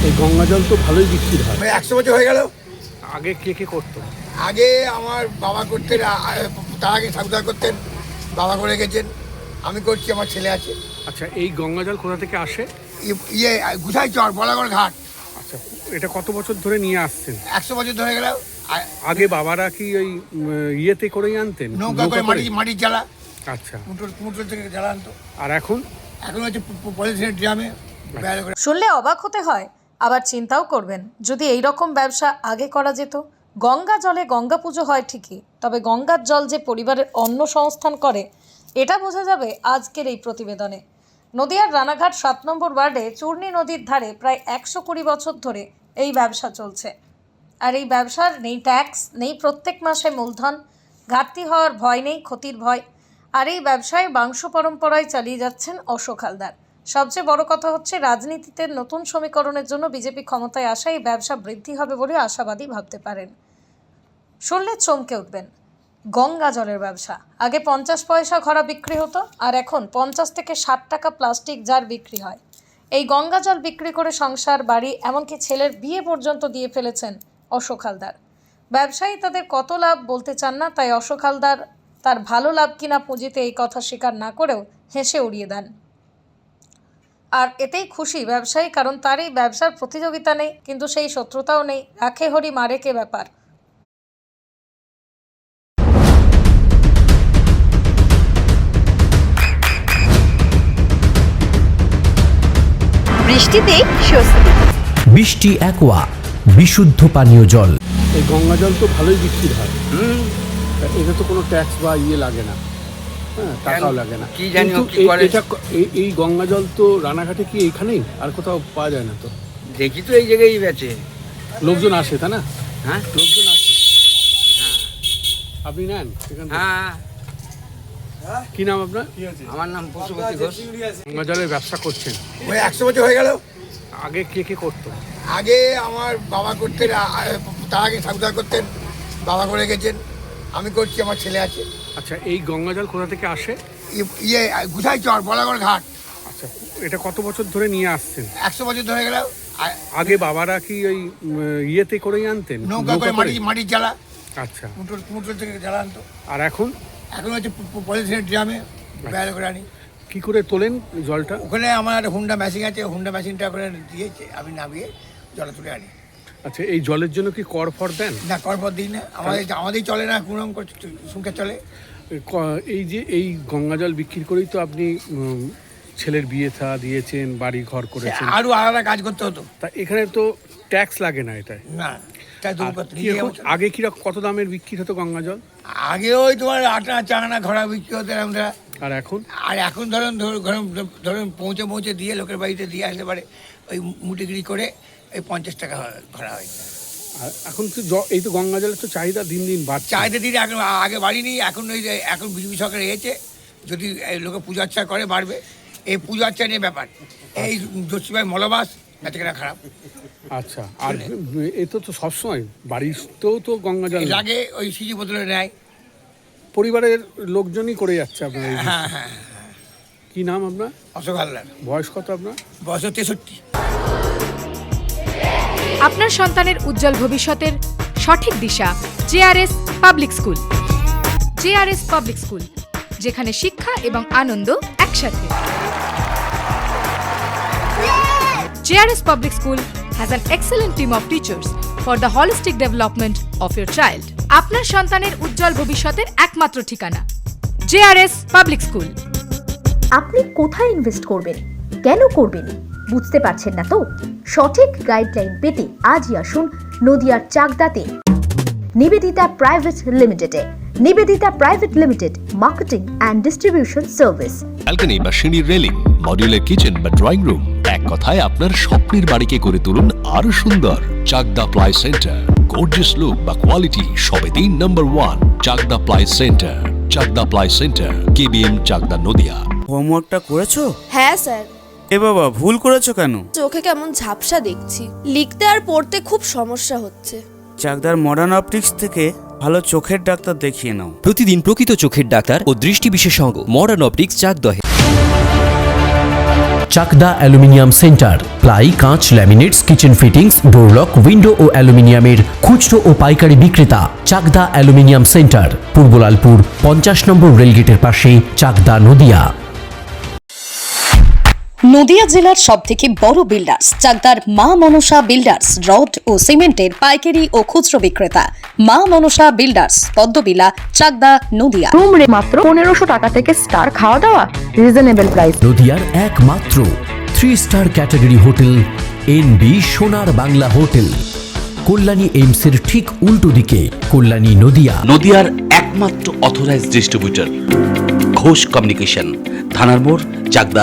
এই গঙ্গা জল তো ভালোই বিক্রি হয়। 100 বছর হয়ে গেল। আগে কে করতো? আগে আমার বাবা করতেন, তার আগে ঠাকুরদা করতেন, বাবা করে গেছেন, আমি করছি, আমার ছেলে আছে। আচ্ছা, এই গঙ্গা জল কোথা থেকে আসে? গুছাই চর, বলাগড় ঘাট। আচ্ছা, এটা কত বছর ধরে নিয়ে আসছেন? 100 বছর ধরে গেল। আগে বাবারা কি ওই ইয়েতে করেই আনতেন, নৌকা করে, মাটির জ্বালা। আচ্ছা, কুমোর থেকে জ্বালা আনতো। আর এখন হচ্ছে পলিথিনের ড্রামে। শুনলে অবাক হতে হয়, আবার চিন্তাও করবেন, যদি এই রকম ব্যবসা আগে করা যেত। গঙ্গা জলে গঙ্গা পুজো হয় ঠিকই, তবে গঙ্গার জল যে পরিবারের অন্ন সংস্থান করে এটা বোঝা যাবে আজকের এই প্রতিবেদনে। নদিয়ার রানাঘাট 7 নম্বর ওয়ার্ডে চূর্ণী নদীর ধারে প্রায় 120 বছর ধরে এই ব্যবসা চলছে। আর এই ব্যবসার নেই ট্যাক্স, নেই প্রত্যেক মাসে মূলধন, ঘাটতি হওয়ার ভয় নেই, ক্ষতির ভয়। আর এই ব্যবসায় বংশ পরম্পরায় চালিয়ে যাচ্ছেন অশোক হালদার। সবচেয়ে বড় কথা হচ্ছে, রাজনীতিতে নতুন সমীকরণের জন্য বিজেপি ক্ষমতায় আসা এই ব্যবসা বৃদ্ধি হবে বলে আশাবাদী ভাবতে পারেন। শুনলে চমকে উঠবেন, গঙ্গা জলের ব্যবসা। আগে 50 পয়সা ঘড়া বিক্রি হতো, আর এখন 50 থেকে 60 টাকা প্লাস্টিক জার বিক্রি হয়। এই গঙ্গা জল বিক্রি করে সংসার, বাড়ি, এমনকি ছেলের বিয়ে পর্যন্ত দিয়ে ফেলেছেন অশোক হালদার। ব্যবসায়ী তাদের কত লাভ বলতে চান না, তাই অশোক হালদার তার ভালো লাভ কিনা পুঁজিতে এই কথা স্বীকার না করেও হেসে উড়িয়ে দেন। আর এতেই খুশি ব্যবসায়ী, কারণ তার এই ব্যবসার প্রতিযোগিতা নেই, কিন্তু সেই শত্রুতাও নেই। রাখে হরি মারে কে ব্যাপার। বৃষ্টিতেই স্বস্তি। বৃষ্টি অ্যাকোয়া, বিশুদ্ধ পানীয় জল। এই গঙ্গা জল তো ভালোই বিক্রি হয়। এটা তো কোনো ট্যাক্স বা লাগে না, হ্যাঁ, টাকাও লাগে না। কি জানি এটা এই গঙ্গা জল তো রানাঘাটে কি এইখানেই, আর কোথাও পাওয়া যায় না তো? দেখি তো এই জায়গায় বেচে, লোকজন আসে, তা না? হ্যাঁ, লোকজন আসে। আপনি নেন সেখান থেকে? হ্যাঁ। কি নাম আপনার? আমার নাম পশুপতি ঘোষ। গঙ্গা জলের ব্যবসা করছেন 100 বছর হয়ে গেল। আগে কে করতো? আগে আমার বাবা করতেন, তার আগে ঠাকুরদা করতেন, বাবা করে গেছেন, আমি করছি, আমার ছেলে আছে। আচ্ছা, এই গঙ্গা জল কোথা থেকে আসে? গুছাই চর, বলাগড় ঘাট। আচ্ছা, এটা কত বছর ধরে নিয়ে আসছেন? 100 বছর ধরে গেল। আগে বাবারা কি ওই ইয়েতে করেই আনতেন, নৌকা করে, মাটির জ্বালা। আচ্ছা, কুমোর থেকে জ্বালা আনতো। আর এখন হচ্ছে পলিথিনের ড্রামে ব্যবহার করে আনি। কি করে তোলেন জলটা? ওখানে আমার একটা হুন্ডা মেশিন আছে, হুন্ডা মেশিনটা ওখানে দিয়েছে, আমি নামিয়ে জল তুলে আনি। আচ্ছা, এই জলের জন্য কি কর ফর দেন? না, কর ফর দিই না, আমাদের চলে না, কোনো সংখ্যা চলে। এই যে এই গঙ্গা জল বিক্রি করেই তো আপনি ছেলের বিয়ে থা দিয়েছেন, বাড়ি ঘর করেছেন, আরো আলাদা কাজ করতে হতো। তা এখানে তো ট্যাক্স লাগে না এটাই? না, আগে কিরকম কত দামের বিক্রি হতো গঙ্গা জল? আগে ওই তোমার 8 আনা 4 আনা ঘোড়া বিক্রি হতো আমরা। আর এখন? এখন ধরুন পৌঁছে দিয়ে লোকের বাড়িতে দিয়ে আসতে পারে, ওই মুটিগিরি করে এই 50 টাকা ঘোড়া হয়। আর এখন তো এই তো গঙ্গা জলের তো চাহিদা দিন দিন বাড়ছে। চাহিদা দিন আগে বাড়িনি, এখন ওই যে এখন বিজেপি সরকার এসেছে, যদি লোকে পূজা আর্চা করে বাড়বে। এই পূজা আর্চা নিয়ে ব্যাপার, এই জ্যোতি ভাই মলবাস এতটা খারাপ। আচ্ছা, আর এই তো সবসময় বাড়িতেও তো গঙ্গা জল লাগে, ওই সিজি বোতলে নেয়, পরিবারের লোকজনই করে যাচ্ছে আপনার। হ্যাঁ হ্যাঁ। কি নাম আপনার? অশোক হালদার। বয়স কত আপনার? বয়স 63। আপনার সন্তানের উজ্জ্বল ভবিষ্যতের সঠিক দিশা JRS public school. JRS public school, যেখানে শিক্ষা এবং আনন্দ একসাথে। JRS public school has an excellent team of teachers for the holistic development of your child. আপনার সন্তানের উজ্জ্বল ভবিষ্যতের একমাত্র ঠিকানা জেআরএস পাবলিক স্কুল। আপনি কোথায় ইনভেস্ট করবেন, কেন করবেন, বুঝতে পারছেন না তো? সঠিক গাইডলাইন পেতে আজই আসুন নদিয়ার চাকদাতে নিবেদিতা প্রাইভেট লিমিটেডে। Nivedita private limited, marketing and distribution service. Balcony বা সিঁড়ির রেলিং, মডিউলার কিচেন বা ড্রয়িং রুম, এক কথায় আপনার স্বপ্নের বাড়িকে করে তুলুন আরো সুন্দর। Chakdah ply centre, gorgeous look বা কোয়ালিটি সবেতেই number 1। Chakdah ply centre, Chakdah ply centre, KBM, Chakdah, Nadia. হোমওয়ার্কটা করেছো? হ্যাঁ স্যার। এ বাবা, ভুল করেছো কেন? চোখে কেমন ঝাপসা দেখছি, লিখতে আর পড়তে খুব সমস্যা হচ্ছে। চাকদার মডার্ন অপটিক্স থেকে ভালো চোখের ডাক্তার দেখিয়ে নাও। প্রতিদিন প্রকৃত চোখের ডাক্তার ও দৃষ্টি বিশেষজ্ঞ মডার্ন অপটিক্স চাকদহে। চাকদা অ্যালুমিনিয়াম সেন্টার, প্লাই, কাঁচ, laminates, kitchen fittings, door lock, window ও অ্যালুমিনিয়ামের খুচরো ও পাইকারি বিক্রেতা। চাকদা অ্যালুমিনিয়াম সেন্টার, পূর্ব লালপুর 50 নম্বর রেলগেটের পাশে, চাকদা, নদিয়া। নদিয়া জেলার সবথেকে বড় বিল্ডার্স চাকদার মা মনসা বিল্ডার্স, রড ও সিমেন্টের পাইকারি ও খুচরো বিক্রেতা। মা মনসা বিল্ডার্স, পদ্মবিলা, চাকদা, নদিয়া। রুম রে মাত্র 1500 টাকা থেকে স্টার, খাওয়া দাওয়া রিজনেবল প্রাইস। নদিয়ার একমাত্র 3 স্টার ক্যাটাগরি হোটেল এনবি সোনার বাংলা হোটেল, কল্যাণী এইমসের ঠিক উল্টো দিকে, কল্যাণী, নদিয়া। নদিয়ার একমাত্র অথরাইজড ডিস্ট্রিবিউটর ঘোষ কমিউনিকেশন, থানার মোড়, চাকদা।